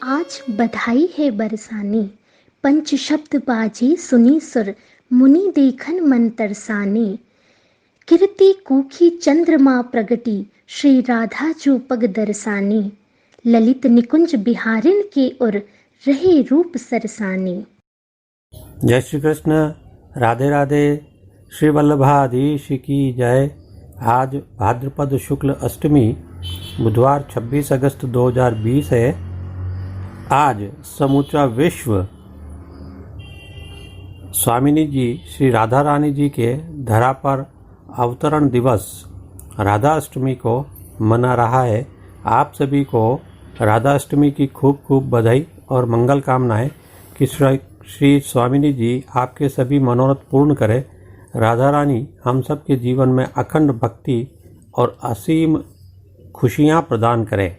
आज बधाई है बरसाने, पंच शब्द बाजे सुनी सुर, मुनि देखन मन तरसाने। कीर्ति कूखी चंद्रमा प्रगटी, श्री राधा जो पग दरसाने। ललित निकुंज बिहारिन के उर, रहे रूप सरसाने। जय श्री कृष्ण। राधे राधे। श्री वल्लभाधीश की जय। आज भाद्रपद शुक्ल अष्टमी बुधवार 26 अगस्त 2020 है। आज समूचा विश्व स्वामिनी जी श्री राधा रानी जी के धरा पर अवतरण दिवस राधा अष्टमी को मना रहा है। आप सभी को राधा अष्टमी की खूब खूब बधाई और मंगल कामनाएं कि श्री स्वामिनी जी आपके सभी मनोरथ पूर्ण करे। राधा रानी हम सब के जीवन में अखंड भक्ति और असीम खुशियां प्रदान करे।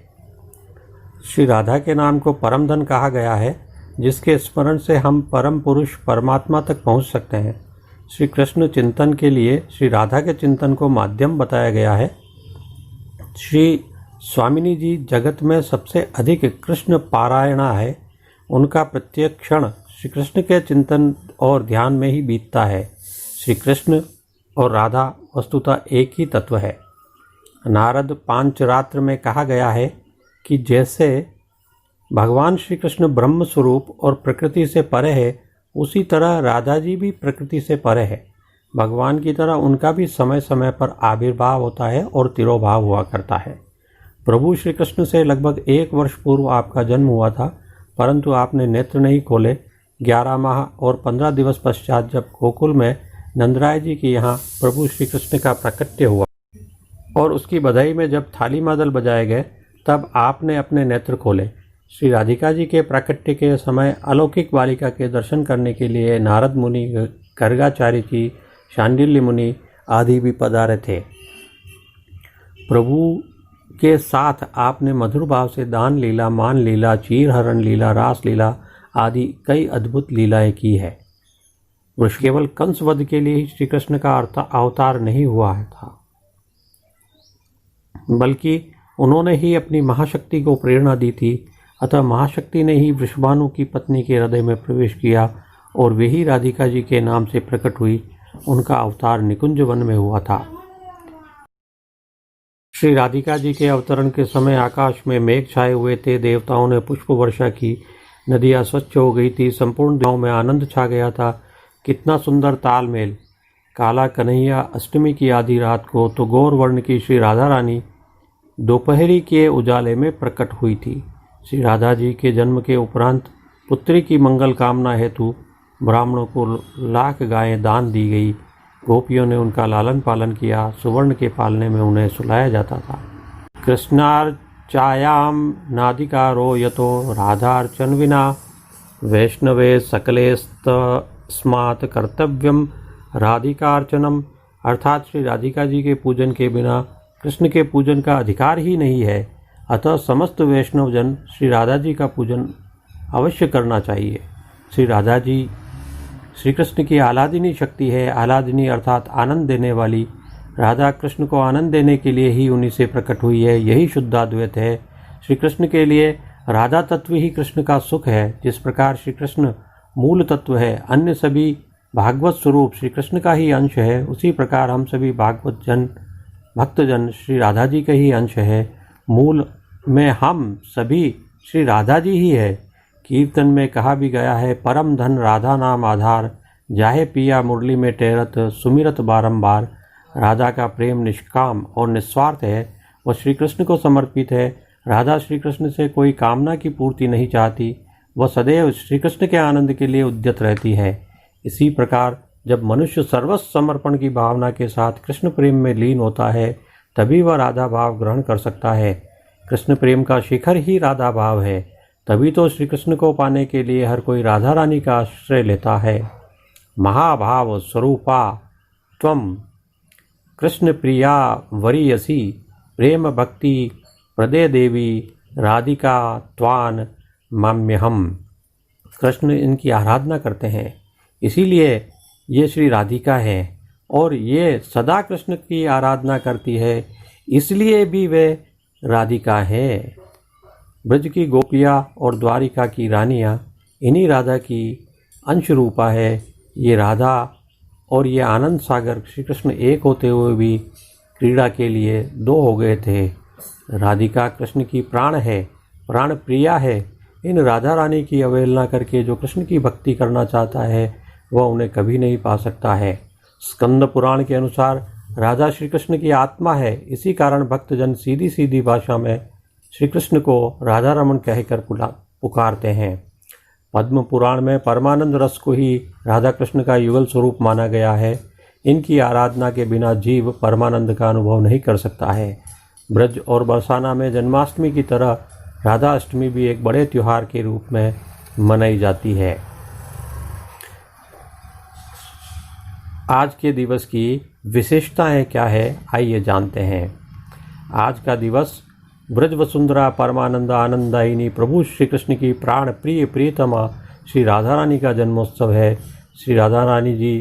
श्री राधा के नाम को परम धन कहा गया है, जिसके स्मरण से हम परम पुरुष परमात्मा तक पहुंच सकते हैं। श्री कृष्ण चिंतन के लिए श्री राधा के चिंतन को माध्यम बताया गया है। श्री स्वामिनी जी जगत में सबसे अधिक कृष्ण पारायणा है। उनका प्रत्येक क्षण श्री कृष्ण के चिंतन और ध्यान में ही बीतता है। श्री कृष्ण और राधा वस्तुतः एक ही तत्व है। नारद पांचरात्र में कहा गया है कि जैसे भगवान श्री कृष्ण ब्रह्म स्वरूप और प्रकृति से परे है, उसी तरह राधा जी भी प्रकृति से परे है। भगवान की तरह उनका भी समय समय पर आविर्भाव होता है और तिरोभाव हुआ करता है। प्रभु श्री कृष्ण से लगभग 1 वर्ष पूर्व आपका जन्म हुआ था, परंतु आपने नेत्र नहीं खोले। 11 माह और 15 दिवस पश्चात जब गोकुल में नंदराय जी के यहाँ प्रभु श्री कृष्ण का प्राकट्य हुआ और उसकी बधाई में जब थाली मादल बजाए गए, तब आपने अपने नेत्र खोले। श्री राधिका जी के प्राकट्य के समय अलौकिक बालिका के दर्शन करने के लिए नारद मुनि, गर्गाचार्य जी, शांडिल्य मुनि आदि भी पधारे थे। प्रभु के साथ आपने मधुर भाव से दान लीला, मान लीला, चीरहरण लीला, रास लीला आदि कई अद्भुत लीलाएं की है। वृष केवल कंस वध के लिए ही श्री कृष्ण का अवतार नहीं हुआ था, बल्कि उन्होंने ही अपनी महाशक्ति को प्रेरणा दी थी। अतः महाशक्ति ने ही वृषभानु की पत्नी के हृदय में प्रवेश किया और वही राधिका जी के नाम से प्रकट हुई। उनका अवतार निकुंज वन में हुआ था। श्री राधिका जी के अवतरण के समय आकाश में मेघ छाए हुए थे। देवताओं ने पुष्प वर्षा की, नदियाँ स्वच्छ हो गई थी, संपूर्ण गाँव में आनंद छा गया था। कितना सुंदर तालमेल। काला कन्हैया अष्टमी की आधी रात को तो गौर वर्ण की श्री राधा रानी दोपहरी के उजाले में प्रकट हुई थी। श्री राधा जी के जन्म के उपरांत पुत्री की मंगल कामना हेतु ब्राह्मणों को लाख गायें दान दी गई। गोपियों ने उनका लालन पालन किया। सुवर्ण के पालने में उन्हें सुलाया जाता था। कृष्णार्चायाम नादिकारो यतो राधार्चन विना वैष्णवे सकले स्मात् कर्तव्यम राधिकार्चनम। अर्थात श्री राधिका जी के पूजन के बिना कृष्ण के पूजन का अधिकार ही नहीं है। अतः समस्त वैष्णव जन श्री राधा जी का पूजन अवश्य करना चाहिए। श्री राधा जी श्री कृष्ण की आह्लादिनी शक्ति है। आह्लादिनी अर्थात आनंद देने वाली। राधा कृष्ण को आनंद देने के लिए ही उन्हीं से प्रकट हुई है। यही शुद्धाद्वैत है। श्री कृष्ण के लिए राधा तत्व ही कृष्ण का सुख है। जिस प्रकार श्री कृष्ण मूल तत्व है, अन्य सभी भागवत स्वरूप श्री कृष्ण का ही अंश है, उसी प्रकार हम सभी भागवत जन, भक्तजन श्री राधा जी के ही अंश है। मूल में हम सभी श्री राधा जी ही है। कीर्तन में कहा भी गया है, परम धन राधा नाम आधार, जाहे पिया मुरली में टेरत, सुमिरत बारंबार। राधा का प्रेम निष्काम और निस्वार्थ है। वह श्री कृष्ण को समर्पित है। राधा श्री कृष्ण से कोई कामना की पूर्ति नहीं चाहती। वह सदैव श्री कृष्ण के आनंद के लिए उद्यत रहती है। इसी प्रकार जब मनुष्य सर्वस्व समर्पण की भावना के साथ कृष्ण प्रेम में लीन होता है, तभी वह राधा भाव ग्रहण कर सकता है। कृष्ण प्रेम का शिखर ही राधा भाव है। तभी तो श्री कृष्ण को पाने के लिए हर कोई राधा रानी का आश्रय लेता है। महाभाव स्वरूपा त्वम कृष्ण प्रिया वरीयसी, प्रेम भक्ति प्रदे देवी राधिका त्वान माम्यहम। कृष्ण इनकी आराधना करते हैं, इसीलिए ये श्री राधिका है। और ये सदा कृष्ण की आराधना करती है, इसलिए भी वे राधिका है। ब्रज की गोपियाँ और द्वारिका की रानियाँ इन्हीं राधा की अंश रूपा है। ये राधा और ये आनंद सागर श्री कृष्ण एक होते हुए भी क्रीड़ा के लिए दो हो गए थे। राधिका कृष्ण की प्राण है, प्राण प्रिया है। इन राधा रानी की अवहेलना करके जो कृष्ण की भक्ति करना चाहता है वह उन्हें कभी नहीं पा सकता है। स्कंद पुराण के अनुसार राधा श्री कृष्ण की आत्मा है। इसी कारण भक्तजन सीधी सीधी भाषा में श्री कृष्ण को राधा रमन कहकर पुकारते हैं। पद्म पुराण में परमानंद रस को ही राधा कृष्ण का युगल स्वरूप माना गया है। इनकी आराधना के बिना जीव परमानंद का अनुभव नहीं कर सकता है। ब्रज और बरसाना में जन्माष्टमी की तरह राधा अष्टमी भी एक बड़े त्यौहार के रूप में मनाई जाती है। आज के दिवस की विशेषताएं क्या है, आइए जानते हैं। आज का दिवस ब्रज वसुंधरा परमानंद आनंदायिनी प्रभु श्री कृष्ण की प्राण प्रिय प्रियतमा श्री राधा रानी का जन्मोत्सव है। श्री राधा रानी जी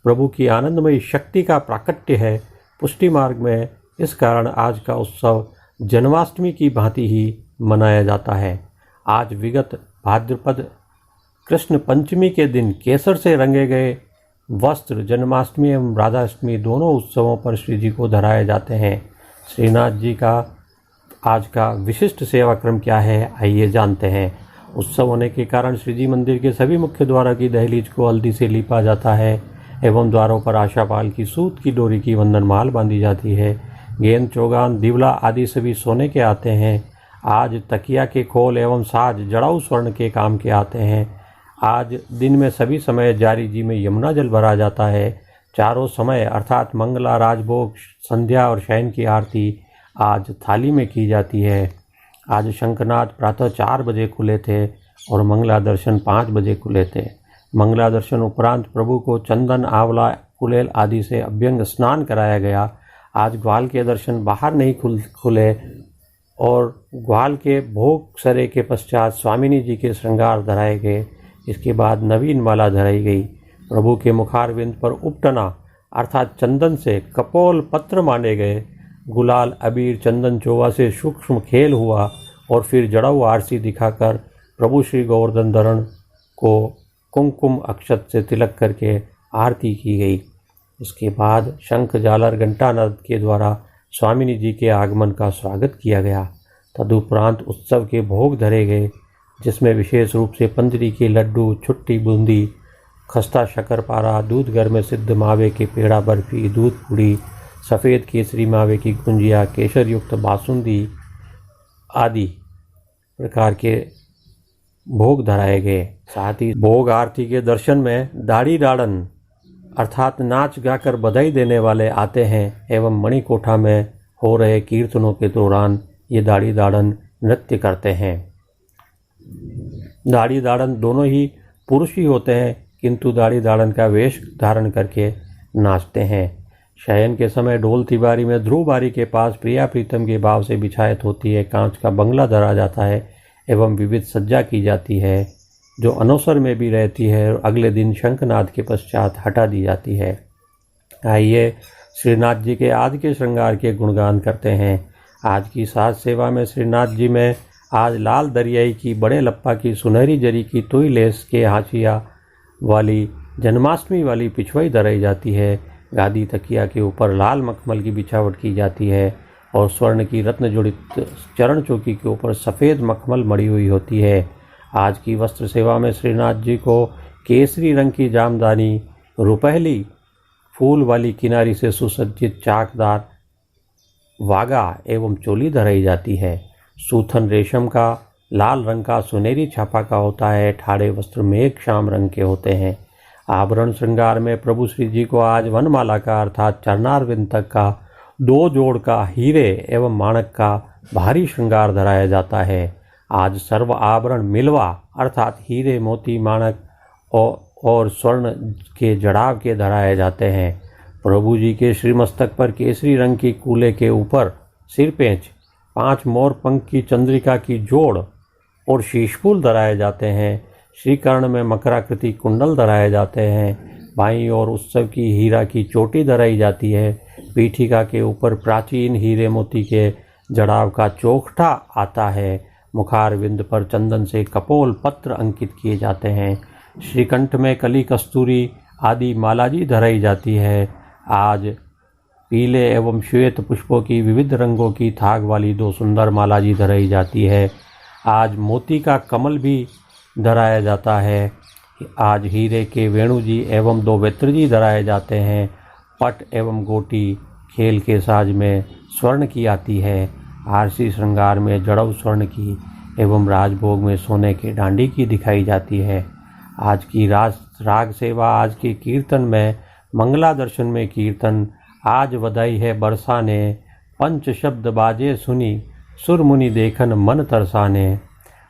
प्रभु की आनंदमयी शक्ति का प्राकट्य है। पुष्टि मार्ग में इस कारण आज का उत्सव जन्माष्टमी की भांति ही मनाया जाता है। आज विगत भाद्रपद कृष्ण पंचमी के दिन केसर से रंगे गए वस्त्र जन्माष्टमी एवं राधाष्टमी दोनों उत्सवों पर श्री जी को धराए जाते हैं। श्रीनाथ जी का आज का विशिष्ट सेवा क्रम क्या है, आइए जानते हैं। उत्सव होने के कारण श्री जी मंदिर के सभी मुख्य द्वारों की दहलीज को हल्दी से लीपा जाता है एवं द्वारों पर आशापाल की सूत की डोरी की वंदन माल बांधी जाती है। गेंद, चौगान, दिवला आदि सभी सोने के आते हैं। आज तकिया के खोल एवं साज जड़ाऊ स्वर्ण के काम के आते हैं। आज दिन में सभी समय जारी जी में यमुना जल भरा जाता है। चारों समय अर्थात मंगला, राजभोग, संध्या और शयन की आरती आज थाली में की जाती है। आज शंखनाद प्रातः 4 बजे खुले थे और मंगला दर्शन 5 बजे खुले थे। मंगला दर्शन उपरांत प्रभु को चंदन, आंवला, कुलेल आदि से अभ्यंग स्नान कराया गया। आज ग्वाल के दर्शन बाहर नहीं खुले और ग्वाल के भोग सरे के पश्चात स्वामिनी जी के श्रृंगार धराए गए। इसके बाद नवीन माला धराई गई। प्रभु के मुखारविंद पर उपटना अर्थात चंदन से कपोल पत्र माने गए। गुलाल, अबीर, चंदन चोवा से सूक्ष्म खेल हुआ और फिर जड़ाऊ आरसी दिखाकर प्रभु श्री गोवर्धन धरण को कुमकुम अक्षत से तिलक करके आरती की गई। उसके बाद शंख, झालर, घंटानाद के द्वारा स्वामिनी जी के आगमन का स्वागत किया गया। तदुपरांत उत्सव के भोग धरे गए, जिसमें विशेष रूप से पंजरी के लड्डू, छुट्टी बूंदी, खस्ता शक्करपारा, दूध घर में सिद्ध मावे के पेड़ा बर्फी, दूध पूड़ी, सफ़ेद केसरी मावे की गुंजिया, केसर युक्त बासुंदी आदि प्रकार के भोग धराए गए। साथ ही भोग आरती के दर्शन में दाढ़ी दाड़न अर्थात नाच गाकर बधाई देने वाले आते हैं एवं मणिकोठा में हो रहे कीर्तनों के दौरान ये दाढ़ी दाड़न नृत्य करते हैं। दाढ़ी दाड़न दोनों ही पुरुष ही होते हैं, किंतु दाढ़ी दाड़न का वेश धारण करके नाचते हैं। शयन के समय ढोल तिबारी में ध्रुव बारी के पास प्रिया प्रीतम के भाव से बिछायत होती है। कांच का बंगला धरा जाता है एवं विविध सज्जा की जाती है, जो अनवसर में भी रहती है और अगले दिन शंखनाद के पश्चात हटा दी जाती है। आइए श्रीनाथ जी के आज के श्रृंगार के गुणगान करते हैं। आज की साज सेवा में श्रीनाथ जी में आज लाल दरियाई की बड़े लप्पा की सुनहरी जरी की तुई लेस के हाशिया वाली जन्माष्टमी वाली पिछवाई धराई जाती है। गादी तकिया के ऊपर लाल मखमल की बिछावट की जाती है और स्वर्ण की रत्न जड़ित चरण चौकी के ऊपर सफ़ेद मखमल मड़ी हुई होती है। आज की वस्त्र सेवा में श्रीनाथ जी को केसरी रंग की जामदानी, रुपहली फूल वाली किनारी से सुसज्जित चाकदार वागा एवं चोली धराई जाती है। सूथन रेशम का, लाल रंग का, सुनहरी छापा का होता है। ठाड़े वस्त्र मेघ श्याम रंग के होते हैं। आभरण श्रृंगार में प्रभु श्री जी को आज वनमाला का अर्थात चरणारविंद तक का 2 जोड़ का हीरे एवं माणक का भारी श्रृंगार धराया जाता है। आज सर्व आभरण मिलवा अर्थात हीरे, मोती, माणक और स्वर्ण के जड़ाव के धराए जाते हैं। प्रभु जी के श्रीमस्तक पर केसरी रंग की कूले के ऊपर सिरपेंच, 5 मोर पंख की चंद्रिका की जोड़ और शीशफूल धराए जाते हैं। श्रीकर्ण में मकराकृति कुंडल धराए जाते हैं। बाईं ओर उत्सव की हीरा की चोटी धराई जाती है। पीठिका के ऊपर प्राचीन हीरे मोती के जड़ाव का चोखटा आता है। मुखारविंद पर चंदन से कपोल पत्र अंकित किए जाते हैं। श्रीकंठ में कली कस्तूरी आदि मालाजी धराई जाती है। आज पीले एवं श्वेत पुष्पों की विविध रंगों की थाग वाली 2 सुंदर मालाजी धराई जाती है। आज मोती का कमल भी धराया जाता है। आज हीरे के वेणुजी एवं 2 वेत्रजी धराए जाते हैं। पट एवं गोटी खेल के साज में स्वर्ण की आती है। आरसी श्रृंगार में जड़व स्वर्ण की एवं राजभोग में सोने के डांडी की दिखाई जाती है। आज की राग सेवा, आज के कीर्तन में मंगला दर्शन में कीर्तन, आज बधाई है बरसाने, पंच शब्द बाजे सुनी, सुर मुनि देखन मन तरसाने।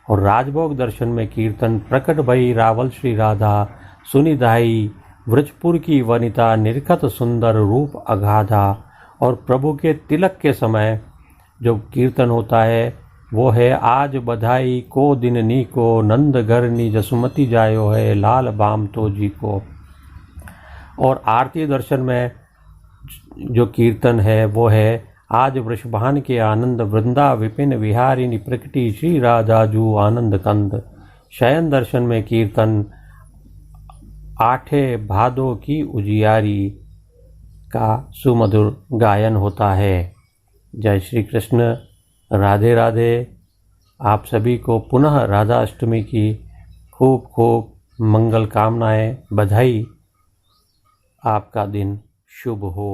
और राजभोग दर्शन में कीर्तन, प्रकट भई रावल श्री राधा, सुनि धाई व्रजपुर की वनिता, निरखत सुंदर रूप अगाधा। और प्रभु के तिलक के समय जो कीर्तन होता है वो है, आज बधाई को दिन नी को, नंद घर नी जसुमती जायो है, लाल बाम तो जी को। और आरती दर्शन में जो कीर्तन है वो है, आज वृषभान के आनंद, वृंदा विपिन विहारिणी प्रकटी, श्री राधा जू आनंद कंद। शयन दर्शन में कीर्तन, आठे भादों की उजियारी का सुमधुर गायन होता है। जय श्री कृष्ण, राधे राधे। आप सभी को पुनः राधा अष्टमी की खूब खूब मंगल कामनाएं, बधाई। आपका दिन शुभ हो।